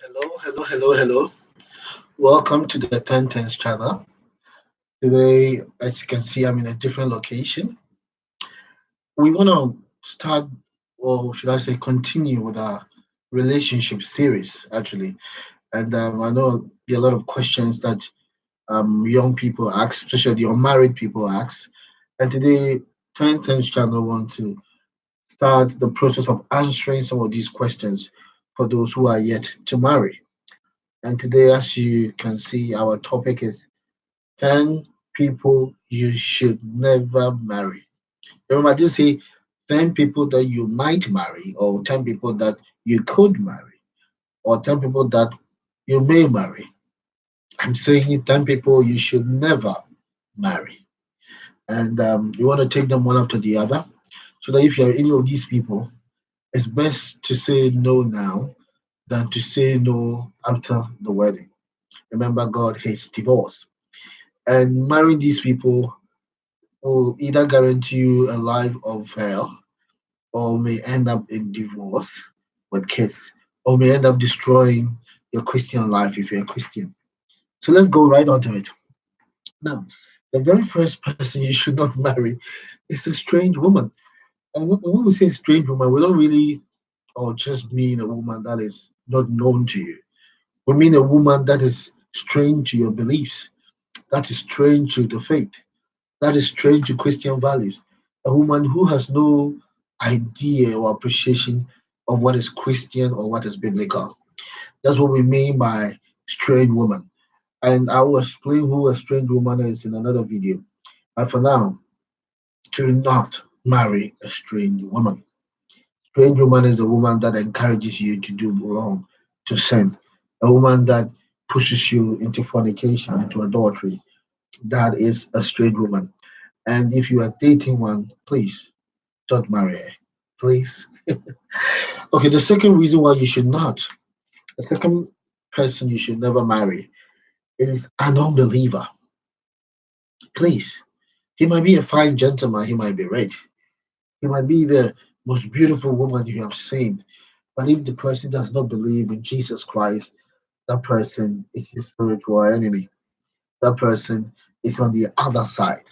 Hello. Welcome to the 1010s channel. Today, as you can see, I'm in a different location. We want to start, or should I say, continue with our relationship series, actually. And I know there are a lot of questions that young people ask, especially the unmarried people ask. And today, 1010s channel want to start the process of answering some of these questions for those who are yet to marry. And today, as you can see, our topic is 10 people you should never marry. Remember, I didn't say 10 people that you might marry, or 10 people that you could marry, or 10 people that you may marry. I'm saying 10 people you should never marry. And you want to take them one after the other. So that if you're any of these people, it's best to say no now than to say no after the wedding. Remember, God hates divorce. And marrying these people will either guarantee you a life of hell or may end up in divorce with kids or may end up destroying your Christian life if you're a Christian. So let's go right onto it. Now, the very first person you should not marry is a strange woman. And when we say strange woman, we don't really or just mean a woman that is not known to you. We mean a woman that is strange to your beliefs, that is strange to the faith, that is strange to Christian values. A woman who has no idea or appreciation of what is Christian or what is biblical. That's what we mean by strange woman. And I will explain who a strange woman is in another video. But for now, do not marry a strange woman. Strange woman is a woman that encourages you to do wrong, to sin. A woman that pushes you into fornication, into adultery. That is a strange woman. And if you are dating one, please don't marry her. Please. Okay, the second reason why you should not, the second person you should never marry is an unbeliever. Please. He might be a fine gentleman, he might be rich, he might be the most beautiful woman you have seen. But if the person does not believe in Jesus Christ, that person is your spiritual enemy. That person is on the other side.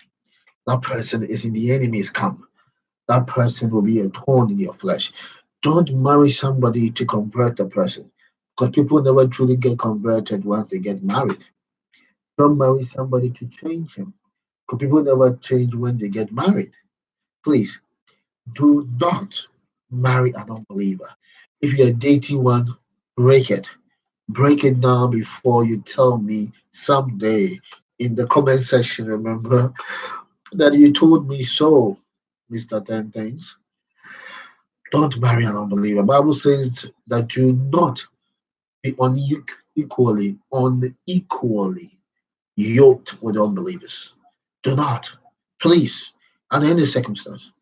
That person is in the enemy's camp. That person will be a thorn in your flesh. Don't marry somebody to convert the person because people never truly get converted once they get married. Don't marry somebody to change him because people never change when they get married. Please do not marry an unbeliever. If you're dating one, break it. Break it now before you tell me someday in the comment section, remember, that you told me so, Mr. Ten Things. Don't marry an unbeliever. Bible says that do not be unequally yoked with unbelievers. Do not, please, under any circumstance,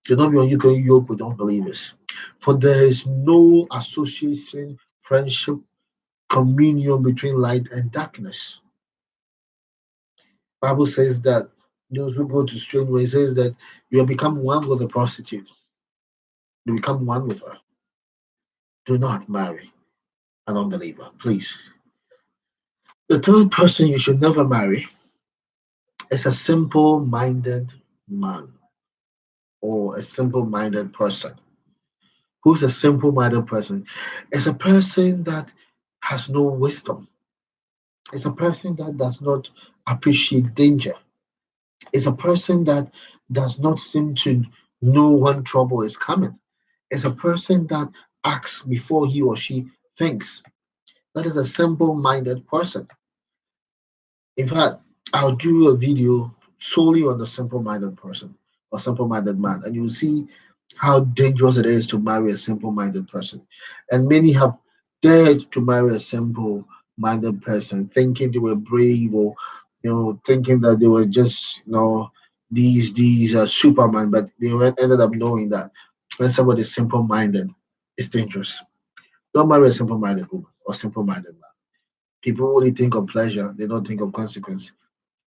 do not be unequally yoked with unbelievers. For there is no association, friendship, communion between light and darkness. Bible says that those who go to strange ways says that you have become one with a prostitute. You become one with her. Do not marry an unbeliever, please. The third person you should never marry is a simple minded man or a simple minded person. Who's a simple minded person? It's a person that has no wisdom. It's a person that does not appreciate danger. It's a person that does not seem to know when trouble is coming. It's a person that acts before he or she thinks. That is a simple minded person. In fact, I'll do a video solely on the simple minded person or simple minded man, and you'll see how dangerous it is to marry a simple minded person. And many have dared to marry a simple minded person, thinking they were brave or thinking that they were just these Superman, but ended up knowing that when somebody is simple minded, it's dangerous. Don't marry a simple minded woman or simple minded man. People only think of pleasure, they don't think of consequence.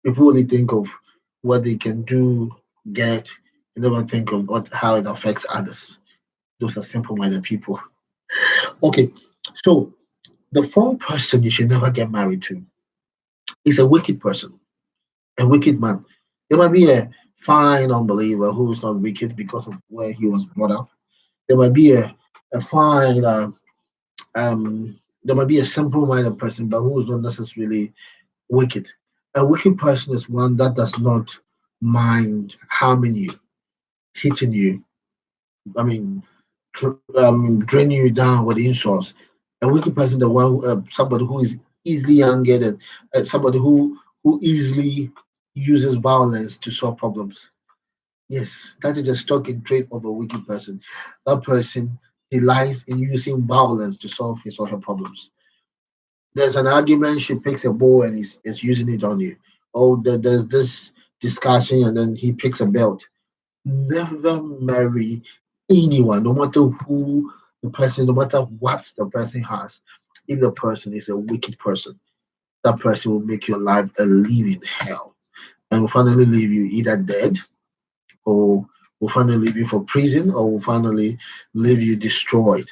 People only think of what they can do, get, they never think of how it affects others. Those are simple minded people. Okay, so The fourth person you should never get married to is a wicked person, a wicked man. There might be a fine unbeliever who's not wicked because of where he was brought up. There might be a fine, there might be a simple minded person, but who is not necessarily wicked. A wicked person is one that does not mind harming you, hitting you. I mean, draining you down with insults. A wicked person, the one, somebody who is easily angered, and somebody who easily uses violence to solve problems. Yes, that is a stalking trait of a wicked person. That person delights in using violence to solve his or her problems. There's an argument, she picks a ball and is using it on you. Oh, there's this discussion, and then he picks a belt. Never marry anyone, no matter who the person, no matter what the person has. If the person is a wicked person, that person will make your life a living hell and will finally leave you either dead, or will finally leave you for prison, or will finally leave you destroyed.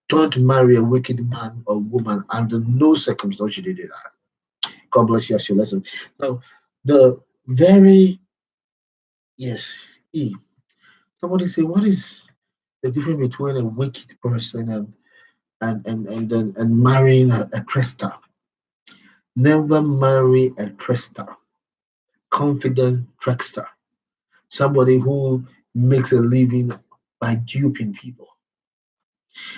Don't marry a wicked man or woman under no circumstance should you do that. God bless you as you listen. Now, the very, yes, E. Somebody say, what is the difference between a wicked person and marrying a trickster? Never marry a trickster, confident trickster, somebody who makes a living by duping people.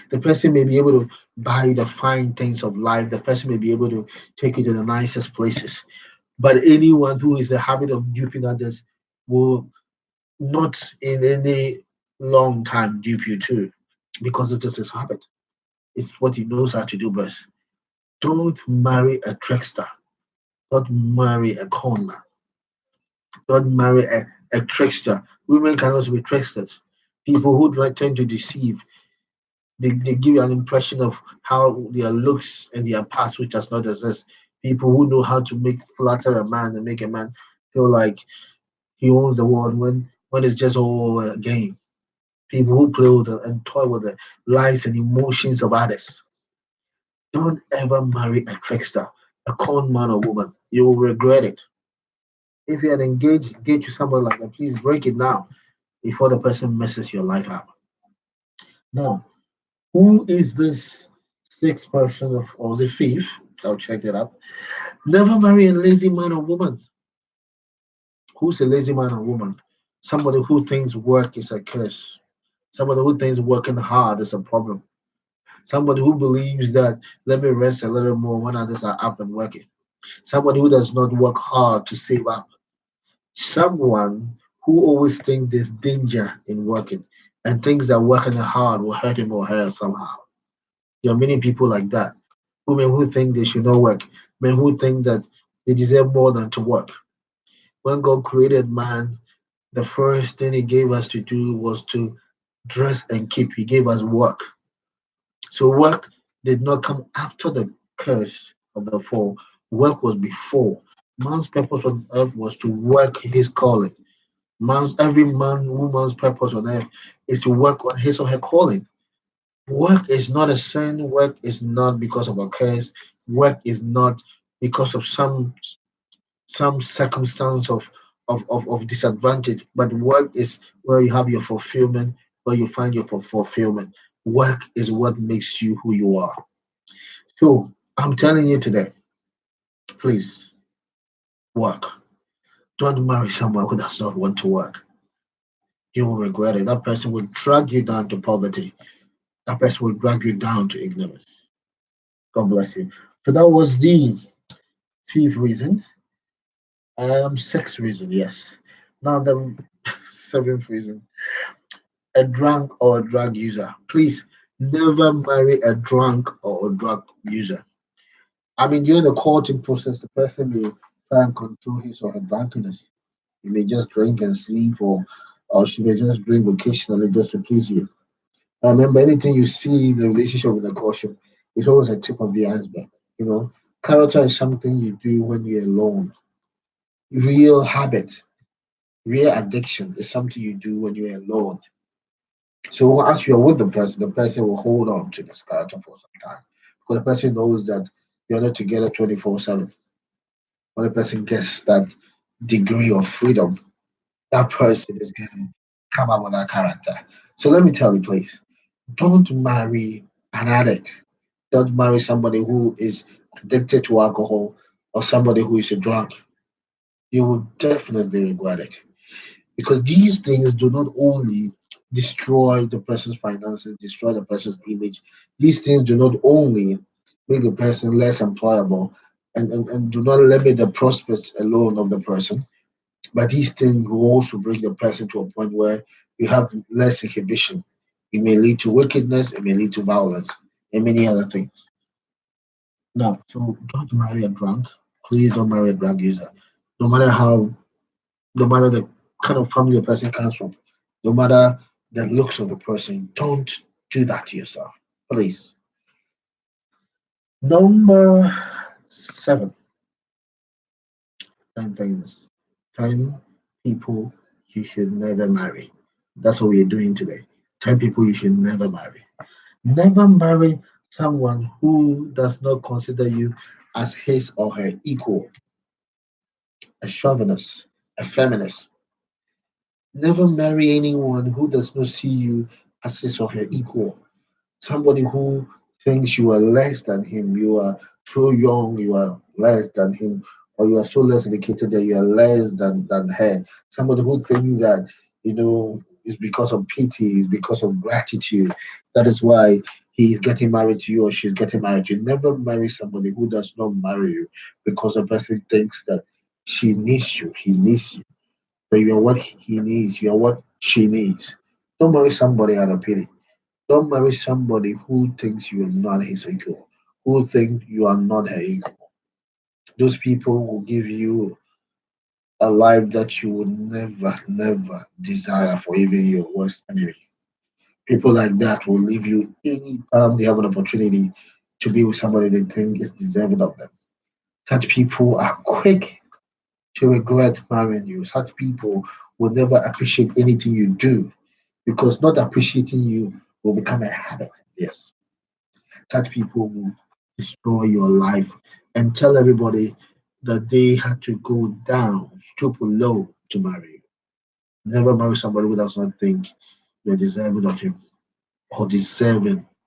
The person may be able to buy you the fine things of life. The person may be able to take you to the nicest places. But anyone who is the habit of duping others will not in any long time dupe you too, because it is his habit. It's what he knows how to do best. Don't marry a trickster. Don't marry a con man. Don't marry a trickster. Women can also be tricksters. People who like tend to deceive. They give you an impression of how their looks and their past, which does not exist. People who know how to make flatter a man and make a man feel like he owns the world when it's just all a game. People who play with and toy with the lives and emotions of others. Don't ever marry a trickster, a con man or woman. You will regret it. If you had engaged to someone like that, please break it now before the person messes your life up. Now, who is this sixth person or the fifth? I'll check it up. Never marry a lazy man or woman. Who's a lazy man or woman? Somebody who thinks work is a curse. Somebody who thinks working hard is a problem. Somebody who believes that let me rest a little more when others are up and working. Somebody who does not work hard to save up. Someone who always thinks there's danger in working and thinks that working hard will hurt him or her somehow. There are many people like that. Women who think they should not work, men who think that they deserve more than to work. When God created man, the first thing He gave us to do was to dress and keep. He gave us work. So work did not come after the curse of the fall. Work was before. Man's purpose on earth was to work his calling. Every woman's purpose on earth is to work on his or her calling. Work is not a sin. Work is not because of a curse. Work is not because of some circumstance of disadvantage. But work is where you have your fulfillment, where you find your fulfillment. Work is what makes you who you are. So I'm telling you today, please work. Don't marry someone who does not want to work. You will regret it. That person will drag you down to poverty. That person will drag you down to ignorance. God bless you. So that was the fifth reason. Sixth reason, yes. Now the seventh reason. A drunk or a drug user. Please never marry a drunk or a drug user. I mean, during the courting process, the person may try and control his or her drunkenness. He may just drink and sleep, or she may just drink occasionally just to please you. Remember, anything you see in the relationship with a caution is always a tip of the iceberg. You know, character is something you do when you're alone. Real habit, real addiction is something you do when you're alone. So as you're with the person will hold on to this character for some time. Because the person knows that you're not together 24/7. When the person gets that degree of freedom, that person is going to come up with that character. So let me tell you, please, don't marry an addict. Don't marry somebody who is addicted to alcohol or somebody who is a drunk. You will definitely regret it. Because these things do not only destroy the person's finances, destroy the person's image. These things do not only make the person less employable and do not limit the prospects alone of the person, but these things will also bring the person to a point where you have less inhibition. It may lead to wickedness, it may lead to violence, and many other things. Now, so don't marry a drunk. Please don't marry a drug user. No matter how, no matter the kind of family the person comes from, no matter the looks of the person, don't do that to yourself. Please. Number 7, 10 things. 10 people you should never marry. That's what we are doing today. 10 people you should never marry. Never marry someone who does not consider you as his or her equal, a chauvinist, a feminist. Never marry anyone who does not see you as his or her equal. Somebody who thinks you are less than him, you are so young, you are less than him, or you are so less educated that you are less than her. Somebody who thinks that, it's because of pity, it's because of gratitude. That is why he is getting married to you or she's getting married to you. Never marry somebody who does not marry you because the person thinks that she needs you, he needs you. So you are what he needs, you are what she needs. Don't marry somebody out of pity. Don't marry somebody who thinks you are not his equal, who think you are not her equal. Those people will give you a life that you would never, never desire for even your worst enemy. People like that will leave you any time they have an opportunity to be with somebody they think is deserving of them. Such people are quick to regret marrying you. Such people will never appreciate anything you do because not appreciating you will become a habit. Yes. Such people will destroy your life and tell everybody that they had to go down, stoop low to marry you. Never marry somebody who does not think you're deserving of him or deserving